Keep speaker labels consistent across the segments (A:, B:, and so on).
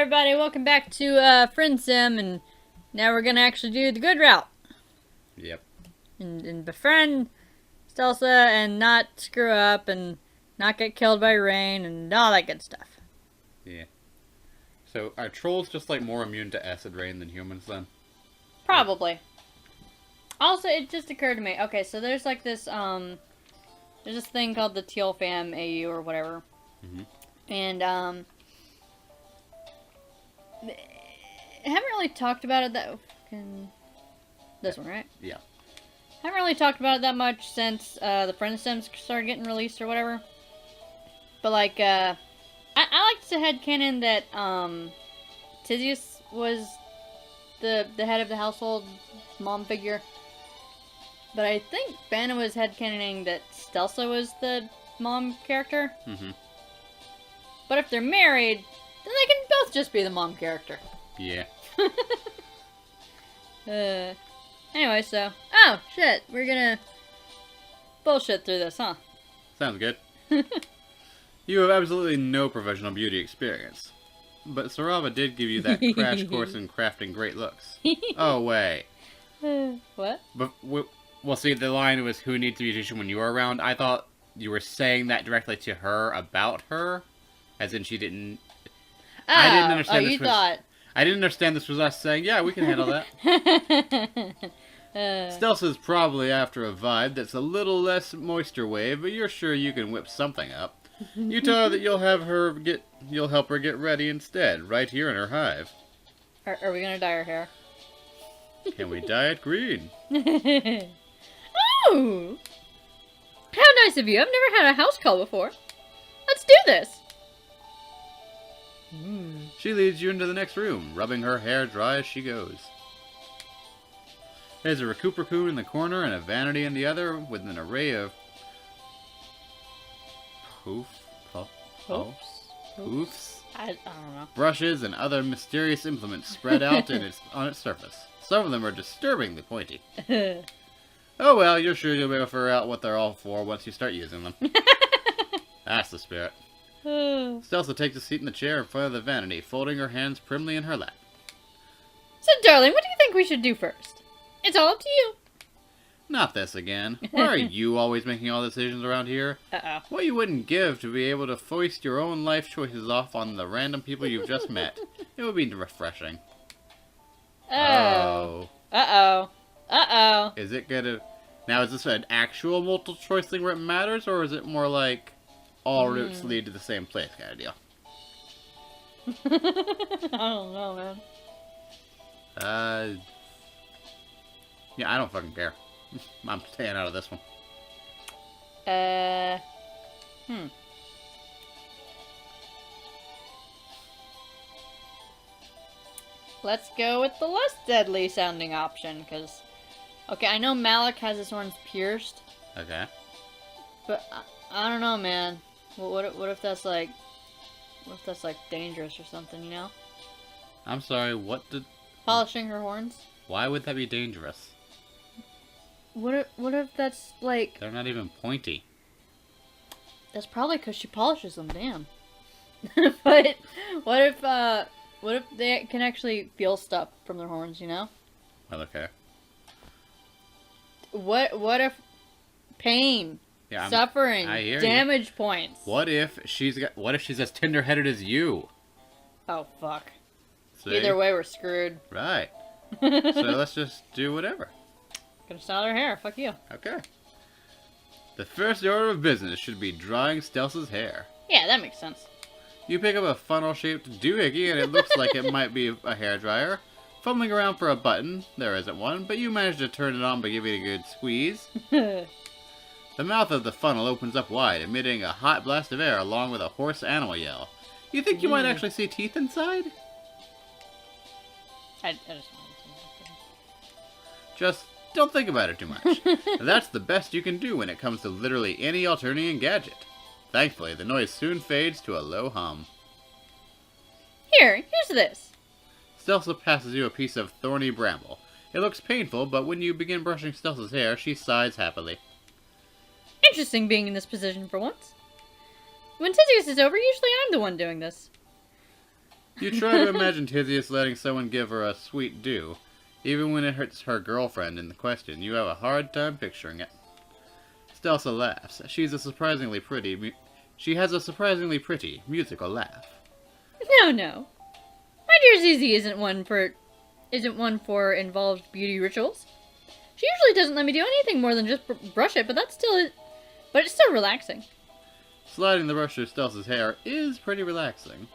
A: everybody, welcome back to Friendsim, and now we're gonna actually do the good route.
B: Yep.
A: And befriend Stelsa and not screw up and not get killed by rain and all that good stuff.
B: Yeah. So, are trolls just like more immune to acid rain than humans then?
A: Probably. Also, it just occurred to me, okay, so there's like this, there's this thing called the Teal Fam AU or whatever.
B: Mm-hmm.
A: And, I haven't really talked about it that... This one, right?
B: Yeah.
A: Haven't really talked about it that much since the Friendsims started getting released or whatever. But like, I like to headcanon that Tizius was the head of the household mom figure. But I think Banna was headcanoning that Stelsa was the mom character.
B: Mm-hmm.
A: But if they're married, then they can both just be the mom character.
B: Yeah.
A: Anyway, so... Oh, shit. We're gonna... bullshit through this, huh?
B: Sounds good. You have absolutely no professional beauty experience. But Sarava did give you that crash course in crafting great looks. Oh, wait.
A: What?
B: But, well, see, the line was, who needs a beautician when you were around? I thought you were saying that directly to her about her. As in she didn't...
A: Oh,
B: I didn't understand
A: you thought...
B: I didn't understand this was us saying, yeah, we can handle that. Stelsa's probably after a vibe that's a little less moisture wave, but you're sure you can whip something up. You tell her that you'll help her get ready instead, right here in her hive.
A: Are we gonna dye her hair?
B: Can we dye it green?
A: Oh! How nice of you. I've never had a house call before. Let's do this.
B: She leads you into the next room, rubbing her hair dry as she goes. There's a Recuperacoon in the corner and a Vanity in the other, with an array of hoofs,
A: I don't know.
B: brushes, and other mysterious implements spread out on its surface. Some of them are disturbingly pointy. Oh well, you're sure you'll be able to figure out what they're all for once you start using them. That's the spirit. Stelsa takes a seat in the chair in front of the Vanity, folding her hands primly in her lap.
A: So, darling, what do you think we should do first? It's all up to you.
B: Not this again. Why are you always making all the decisions around here?
A: Uh-oh.
B: What you wouldn't give to be able to foist your own life choices off on the random people you've just met. It would be refreshing.
A: Oh. Uh-oh. Uh-oh.
B: Is it gonna... Now, is this an actual multiple choice thing where it matters, or is it more like all routes lead to the same place kind of deal?
A: I don't know, man.
B: Yeah, I don't fucking care. I'm staying out of this one.
A: Let's go with the less deadly sounding option, because... Okay, I know Malik has his horns pierced.
B: Okay.
A: But, I don't know, man. What if that's like... What if that's like dangerous or something, you know?
B: I'm sorry, what did...
A: Polishing her horns?
B: Why would that be dangerous?
A: What if that's like...
B: They're not even pointy.
A: That's probably because she polishes them, damn. But what if they can actually feel stuff from their horns, you know?
B: Well, okay.
A: What if pain, suffering, damage points?
B: What if she's as tender-headed as you?
A: Oh fuck.
B: See?
A: Either way, we're screwed.
B: Right. So let's just do whatever.
A: Gonna style her hair. Fuck you.
B: Okay. The first order of business should be drying Stelsa's hair.
A: Yeah, that makes sense.
B: You pick up a funnel-shaped doohickey, and it looks like it might be a hairdryer. Fumbling around for a button, there isn't one, but you manage to turn it on by giving it a good squeeze. The mouth of the funnel opens up wide, emitting a hot blast of air along with a hoarse animal yell. You think you might actually see teeth inside?
A: I just wanted to.
B: Just don't think about it too much. That's the best you can do when it comes to literally any Alternian gadget. Thankfully, the noise soon fades to a low hum.
A: Here's this.
B: Stelsa passes you a piece of thorny bramble. It looks painful, but when you begin brushing Stelsa's hair, she sighs happily.
A: Interesting being in this position for once. When Tizius is over, usually I'm the one doing this.
B: You try to imagine Tisius letting someone give her a sweet do. Even when it hurts her girlfriend in the question, you have a hard time picturing it. Stelsa laughs. She has a surprisingly pretty, musical laugh.
A: No, no. My dear Zizi isn't one for involved beauty rituals. She usually doesn't let me do anything more than just brush it, but it's still relaxing.
B: Sliding the brush through Stelsa's hair is pretty relaxing.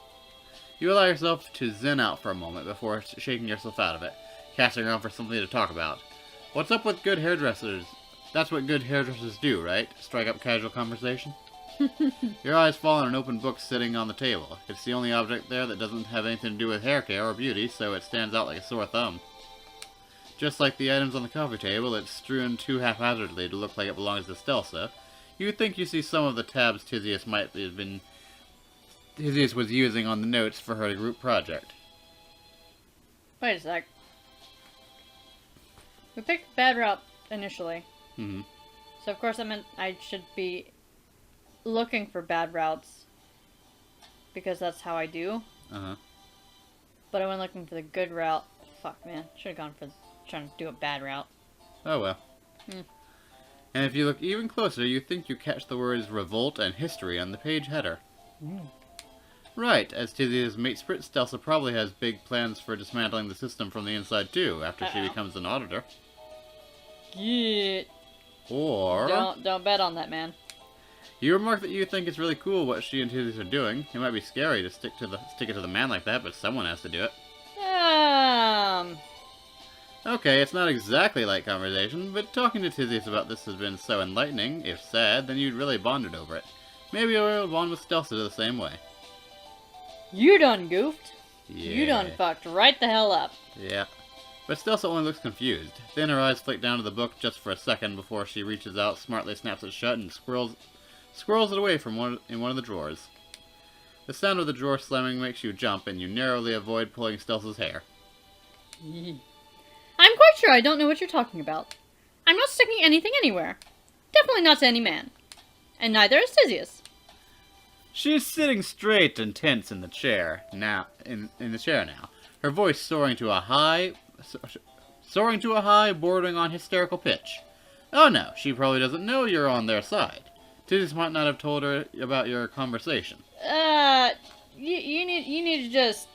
B: You allow yourself to zen out for a moment before shaking yourself out of it, casting around for something to talk about. What's up with good hairdressers? That's what good hairdressers do, right? Strike up casual conversation? Your eyes fall on an open book sitting on the table. It's the only object there that doesn't have anything to do with hair care or beauty, so it stands out like a sore thumb. Just like the items on the coffee table, it's strewn too haphazardly to look like it belongs to Stelsa. You think you see some of the tabs Tisius was using on the notes for her group project.
A: Wait a sec. We picked bad route initially.
B: Mm-hmm.
A: So of course that meant I should be looking for bad routes. Because that's how I do.
B: Uh-huh.
A: But I went looking for the good route. Fuck, man. Should have gone for trying to do a bad route.
B: Oh well. And if you look even closer, you think you catch the words revolt and history on the page header. Right, as Tisius' mate Sprit, Stelsa probably has big plans for dismantling the system from the inside too, after she becomes an auditor.
A: Yeah.
B: Or...
A: Don't bet on that, man.
B: You remark that you think it's really cool what she and Tisius are doing. It might be scary to stick it to the man like that, but someone has to do it. Okay, it's not exactly like conversation, but talking to Tisius about this has been so enlightening. If sad, then you'd really bonded over it. Maybe you'll bond with Stelsa the same way.
A: You done goofed.
B: Yeah.
A: You done fucked right the hell up.
B: Yeah. But Stelsa only looks confused. Then her eyes flick down to the book just for a second before she reaches out, smartly snaps it shut, and squirrels it away from in one of the drawers. The sound of the drawer slamming makes you jump, and you narrowly avoid pulling Stelsa's hair.
A: I'm quite sure I don't know what you're talking about. I'm not sticking anything anywhere. Definitely not to any man. And neither is Tisius.
B: She's sitting straight and tense in the chair now. Her voice soaring to a high, bordering on hysterical pitch. Oh no, she probably doesn't know you're on their side. Tisius might not have told her about your conversation.
A: You need to just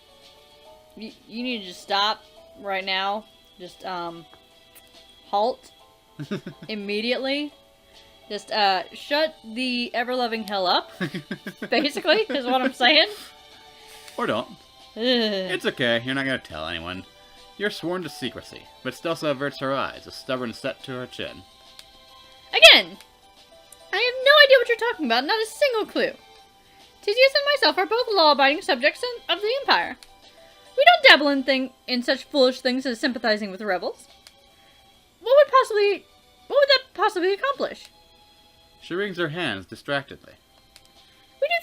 A: stop right now. Just halt immediately. Just shut the ever-loving hell up. Basically, is what I'm saying.
B: Or don't. It's okay. You're not gonna tell anyone. You're sworn to secrecy. But Stelsa averts her eyes, a stubborn set to her chin.
A: Again, I have no idea what you're talking about. Not a single clue. Tisius and myself are both law-abiding subjects of the Empire. We don't dabble in such foolish things as sympathizing with rebels. What would that possibly accomplish?
B: She wrings her hands distractedly.
A: We do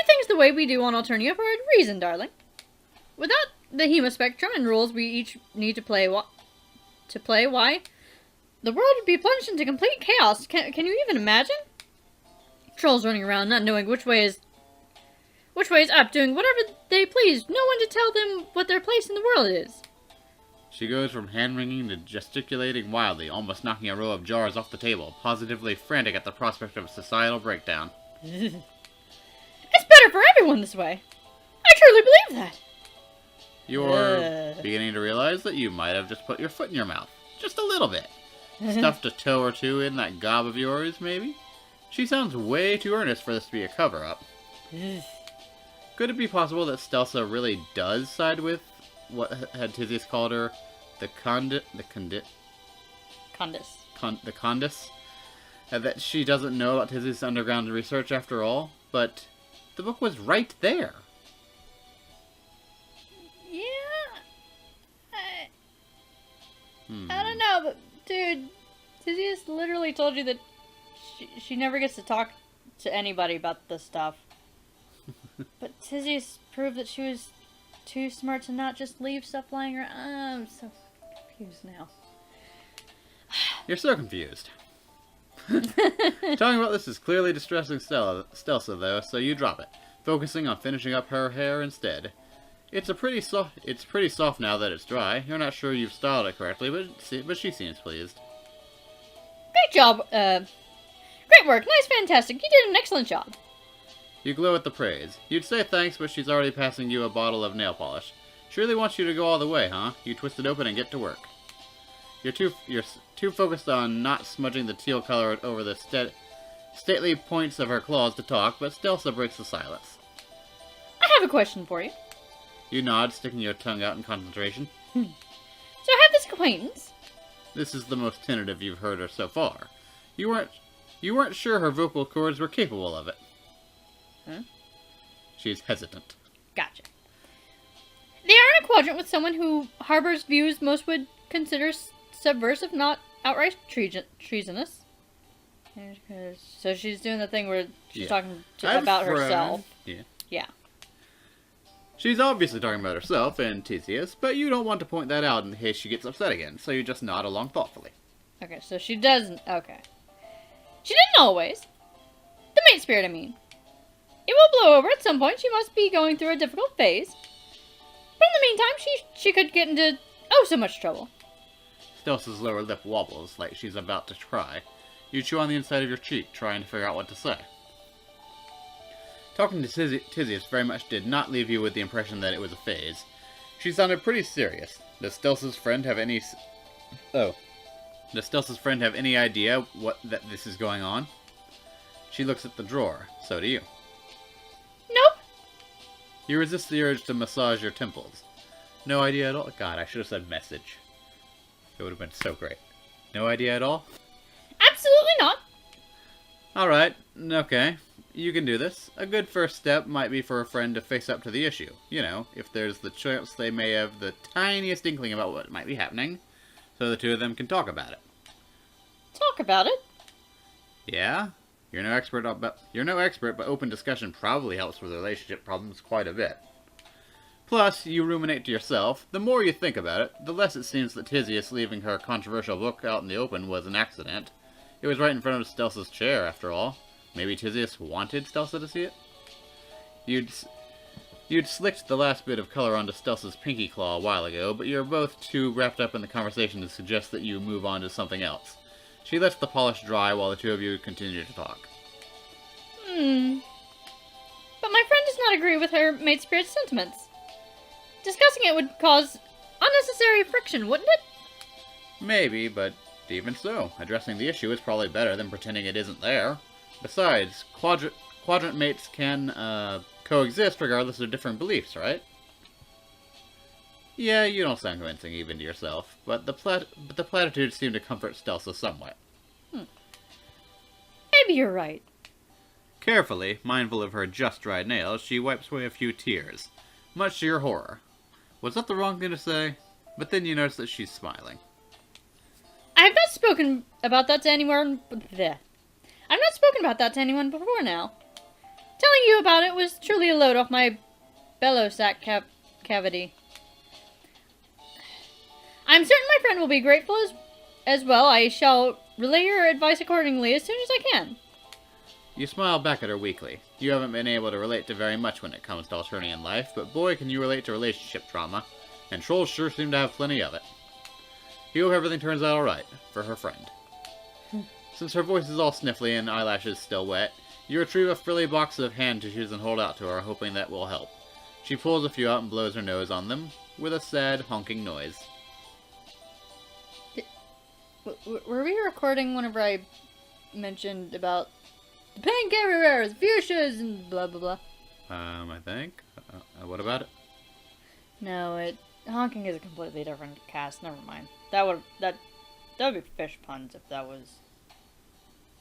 A: things the way we do on Alternia for a reason, darling. Without the Hemospectrum and rules we each need to play, why the world would be plunged into complete chaos. Can you even imagine? Trolls running around, not knowing which way is up, doing whatever they please. No one to tell them what their place in the world is.
B: She goes from hand-wringing to gesticulating wildly, almost knocking a row of jars off the table, positively frantic at the prospect of societal breakdown.
A: It's better for everyone this way. I truly believe that.
B: You're beginning to realize that you might have just put your foot in your mouth. Just a little bit. Stuffed a toe or two in that gob of yours, maybe? She sounds way too earnest for this to be a cover-up. Could it be possible that Stelsa really does side with what had Tisius called her the Condis? That she doesn't know about Tisius' underground research after all, but the book was right there.
A: Yeah. I don't know, but dude, Tisius literally told you that she never gets to talk to anybody about this stuff. But Tisius proved that she was too smart to not just leave stuff lying around. I'm so confused now.
B: You're so confused. Talking about this is clearly distressing Stelsa, though, so you drop it, focusing on finishing up her hair instead. It's pretty soft now that it's dry. You're not sure you've styled it correctly, but she seems pleased.
A: Great job, great work, nice, fantastic, you did an excellent job.
B: You glow at the praise. You'd say thanks, but she's already passing you a bottle of nail polish. She really wants you to go all the way, huh? You twist it open and get to work. You're too focused on not smudging the teal color over the stately points of her claws to talk, but Stelsa breaks the silence.
A: I have a question for you.
B: You nod, sticking your tongue out in concentration.
A: So I have this acquaintance.
B: This is the most tentative you've heard her so far. You weren't sure her vocal cords were capable of it.
A: Huh?
B: She's hesitant.
A: Gotcha. They are in a quadrant with someone who harbors views most would consider subversive, not outright treasonous. So she's doing the thing where she's talking about herself.
B: Yeah.
A: Yeah.
B: She's obviously talking about herself and Theseus, but you don't want to point that out in case she gets upset again, so you just nod along thoughtfully.
A: Okay, so she doesn't. Okay. She didn't always. The mate spirit, I mean. It will blow over at some point. She must be going through a difficult phase. But in the meantime, she could get into so much trouble.
B: Stelsa's lower lip wobbles like she's about to cry. You chew on the inside of your cheek, trying to figure out what to say. Talking to Theseus very much did not leave you with the impression that it was a phase. She sounded pretty serious. Does Stelsa's friend have any... Does Stelsa's friend have any idea that this is going on? She looks at the drawer. So do you.
A: Nope.
B: You resist the urge to massage your temples. No idea at all? God, I should have said message. It would have been so great. No idea at all?
A: Absolutely not.
B: Alright, okay. You can do this. A good first step might be for a friend to face up to the issue. You know, if there's the chance they may have the tiniest inkling about what might be happening, so the two of them can talk about it.
A: Talk about it?
B: Yeah? You're no expert, but open discussion probably helps with relationship problems quite a bit. Plus, you ruminate to yourself. The more you think about it, the less it seems that Theseus leaving her controversial book out in the open was an accident. It was right in front of Stelsa's chair, after all. Maybe Theseus wanted Stelsa to see it? You'd slicked the last bit of color onto Stelsa's pinky claw a while ago, but you're both too wrapped up in the conversation to suggest that you move on to something else. She lets the polish dry while the two of you continue to talk.
A: But my friend does not agree with her mate spirit's sentiments. Discussing it would cause unnecessary friction, wouldn't it?
B: Maybe, but even so, addressing the issue is probably better than pretending it isn't there. Besides, quadrant mates can coexist regardless of different beliefs, right? Yeah, you don't sound convincing even to yourself, but the platitudes seem to comfort Stelsa somewhat.
A: Maybe you're right.
B: Carefully, mindful of her just dried nails, she wipes away a few tears, much to your horror. Was that the wrong thing to say? But then you notice that she's smiling.
A: I have not spoken about that to anyone. I've not spoken about that to anyone before now. Telling you about it was truly a load off my bellow sac cavity. I'm certain my friend will be grateful as well. I shall relay your advice accordingly as soon as I can.
B: You smile back at her weakly. You haven't been able to relate to very much when it comes to alternating in life, but boy can you relate to relationship trauma, and trolls sure seem to have plenty of it. You hope everything turns out alright, for her friend. Since her voice is all sniffly and eyelashes still wet, you retrieve a frilly box of hand tissues and hold out to her, hoping that will help. She pulls a few out and blows her nose on them, with a sad, honking noise.
A: Were we recording whenever I mentioned about the pink everywhere, the fuchsias, and blah blah blah?
B: I think. What about it?
A: No, honking is a completely different cast. Never mind. That would be fish puns if that was.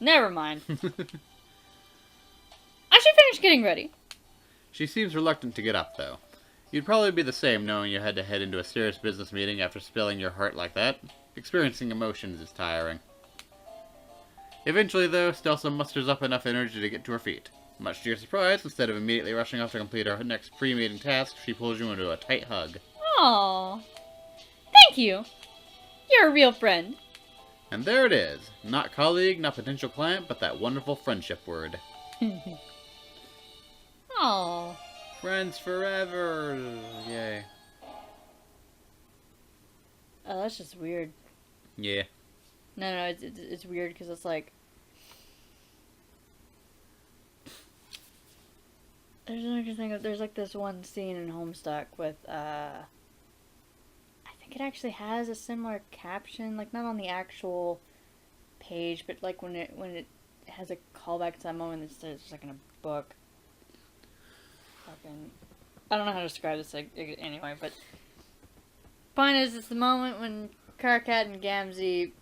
A: Never mind. I should finish getting ready.
B: She seems reluctant to get up, though. You'd probably be the same knowing you had to head into a serious business meeting after spilling your heart like that. Experiencing emotions is tiring. Eventually, though, Stelsa musters up enough energy to get to her feet. Much to your surprise, instead of immediately rushing off to complete her next pre-meeting task, she pulls you into a tight hug.
A: Aww. Thank you. You're a real friend.
B: And there it is. Not colleague, not potential client, but that wonderful friendship word.
A: Oh.
B: Friends forever. Yay.
A: Oh, that's just weird.
B: Yeah.
A: No, it's weird because it's like... There's like this one scene in Homestuck with, I think it actually has a similar caption, like not on the actual page, but like when it has a callback to that moment that's just like in a book. Fucking, I don't know how to describe this anyway, but point is, it's the moment when Karkat and Gamzee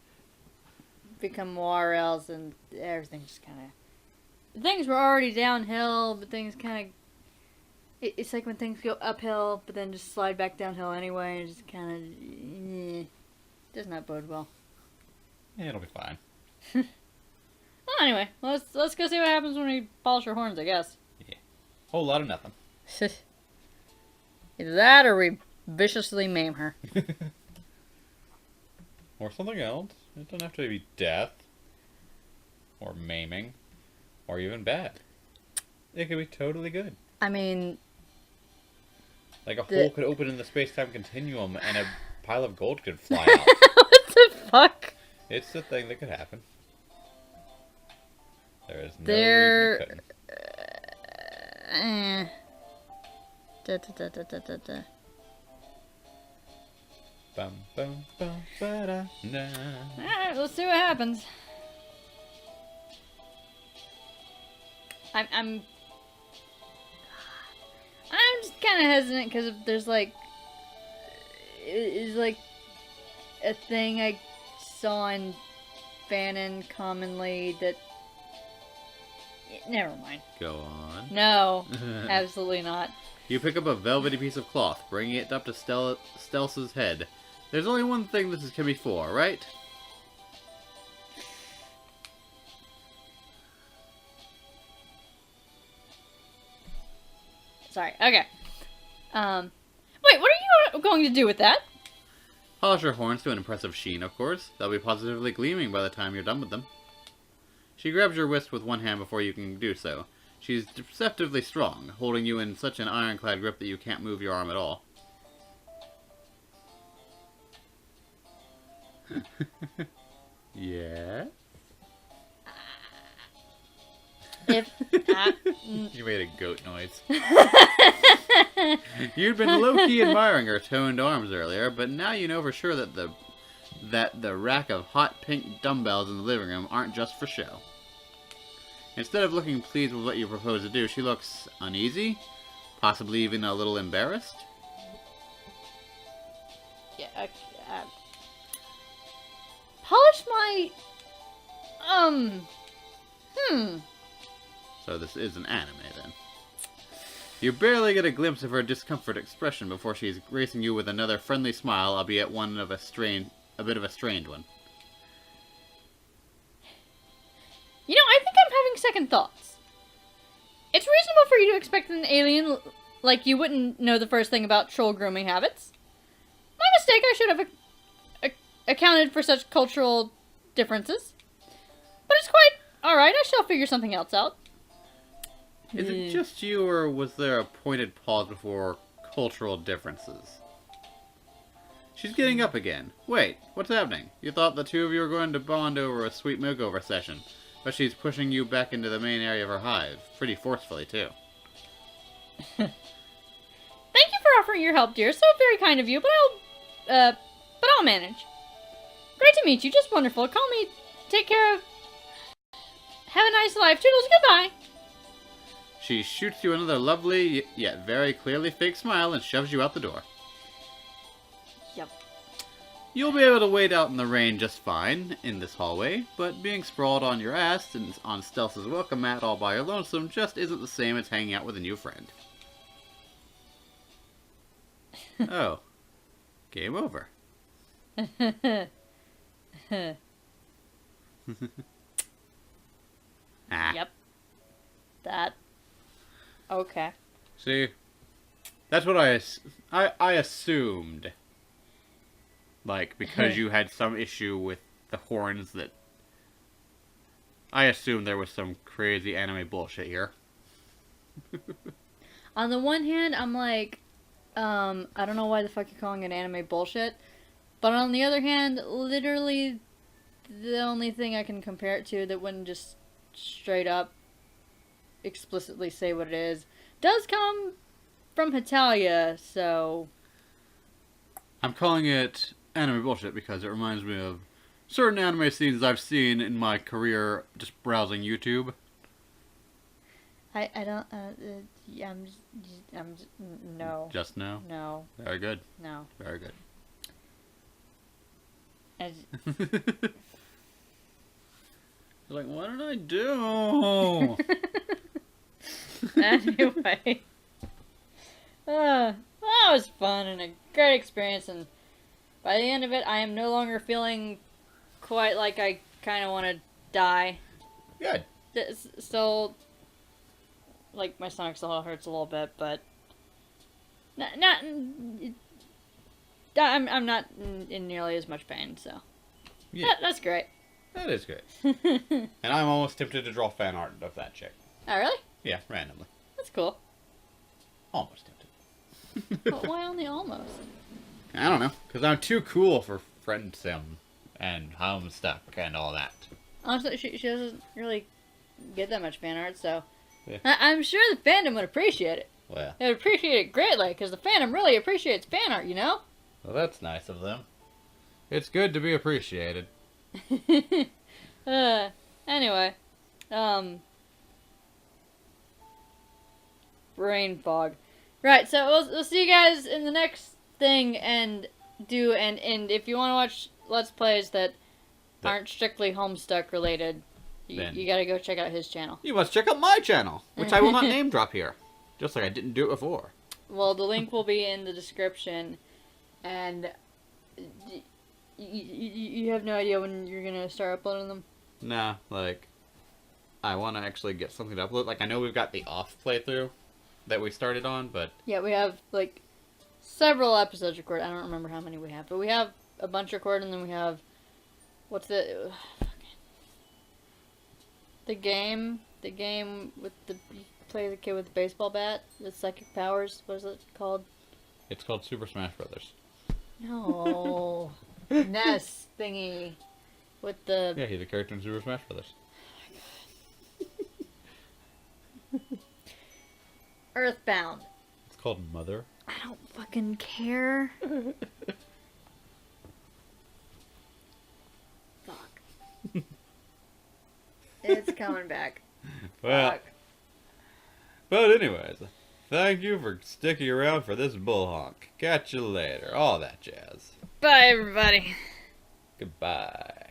A: become Warrels and everything just kind of... Things were already downhill, but things kind of... It's like when things go uphill, but then just slide back downhill anyway, and just kind of... does not bode well.
B: Yeah, it'll be fine.
A: Well, anyway, let's go see what happens when we polish our horns, I guess.
B: Yeah. Whole lot of nothing.
A: Either that or we viciously maim her.
B: Or something else. It doesn't have to be death. Or maiming. Or even bad. It could be totally good.
A: I mean...
B: Like a hole could open in the space-time continuum and a pile of gold could fly out.
A: What the fuck?
B: It's the thing that could happen. There is no reason it couldn't. Bum, bum, bum, ba-da, na.
A: Alright, let's see what happens. I'm just kind of hesitant because there's like... It's like a thing I saw in Fanon commonly that... Never mind.
B: Go on.
A: No, absolutely not.
B: You pick up a velvety piece of cloth, bringing it up to Stelsa's head. There's only one thing this can be for, right?
A: Sorry, okay. Wait, what are you going to do with that?
B: Polish her horns to an impressive sheen, of course. They'll be positively gleaming by the time you're done with them. She grabs your wrist with one hand before you can do so. She's deceptively strong, holding you in such an ironclad grip that you can't move your arm at all. Yeah? You made a goat noise. You'd been low-key admiring her toned arms earlier, but now you know for sure that the rack of hot pink dumbbells in the living room aren't just for show. Instead of looking pleased with what you propose to do, she looks uneasy, possibly even a little embarrassed.
A: Yeah, polish my...
B: So this is an anime, then. You barely get a glimpse of her discomfort expression before she's gracing you with another friendly smile, albeit one of a bit of a strained one.
A: You know, I think I'm having second thoughts. It's reasonable for you to expect an alien like you wouldn't know the first thing about troll grooming habits. My mistake, I should have accounted for such cultural differences. But it's quite alright, I shall figure something else out.
B: Is it just you, or was there a pointed pause before cultural differences? She's getting up again. Wait, what's happening? You thought the two of you were going to bond over a sweet makeover session, but she's pushing you back into the main area of her hive. Pretty forcefully, too.
A: Thank you for offering your help, dear. So very kind of you, but I'll manage. Great to meet you. Just wonderful. Call me. Take care of... Have a nice life. Toodles, goodbye.
B: She shoots you another lovely, yet very clearly fake smile and shoves you out the door.
A: Yep.
B: You'll be able to wait out in the rain just fine in this hallway, but being sprawled on your ass and on Stelsa's welcome mat all by your lonesome just isn't the same as hanging out with a new friend. Oh. Game over.
A: Yep. That. Okay.
B: See, that's what I assumed. Like, because you had some issue with the horns that... I assume there was some crazy anime bullshit here.
A: On the one hand, I'm like, I don't know why the fuck you're calling it anime bullshit. But on the other hand, literally the only thing I can compare it to that wouldn't just straight up explicitly say what it is does come from Hitalia, so...
B: I'm calling it anime bullshit because it reminds me of certain anime scenes I've seen in my career just browsing YouTube.
A: I don't, yeah, no.
B: Just no?
A: No.
B: Very good.
A: No.
B: Very good. Like, what did I do?
A: Anyway. That was fun and a great experience, and by the end of it, I am no longer feeling quite like I kind of want to die.
B: Good.
A: Still, like, my stomach still hurts a little bit, but I'm not in nearly as much pain, so
B: Yeah.
A: that's great.
B: That is great. And I'm almost tempted to draw fan art of that chick.
A: Oh, really?
B: Yeah, randomly.
A: That's cool.
B: Almost tempted.
A: But why only almost?
B: I don't know, because I'm too cool for Friendsim and Homestuck and all that.
A: Honestly, she doesn't really get that much fan art, so...
B: Yeah.
A: I'm sure the fandom would appreciate it.
B: Well,
A: They would appreciate it greatly, because the fandom really appreciates fan art, you know?
B: that's nice of them. It's good to be appreciated.
A: Anyway. Brain fog. Right, so we'll see you guys in the next thing, and if you want to watch Let's Plays that aren't strictly Homestuck related, you gotta go check out his channel.
B: You must check out my channel, which I will not name drop here. Just like I didn't do it before.
A: Well, the link will be in the description, and you have no idea when you're gonna start uploading them?
B: Nah, like, I want to actually get something to upload. Like, I know we've got the off playthrough that we started on, but...
A: Yeah, we have, like, several episodes recorded. I don't remember how many we have, but we have a bunch recorded, and then we have... What's the... The game with the... You play the kid with the baseball bat, the psychic powers, what is it called?
B: It's called Super Smash Brothers.
A: No. Ness thingy. With the...
B: Yeah, he's a character in Super Smash Brothers.
A: Earthbound.
B: It's called Mother.
A: I don't fucking care. Fuck. It's coming back.
B: Well,
A: Fuck.
B: but anyways, thank you for sticking around for this bull honk. Catch you later. All that jazz.
A: Bye, everybody.
B: Goodbye.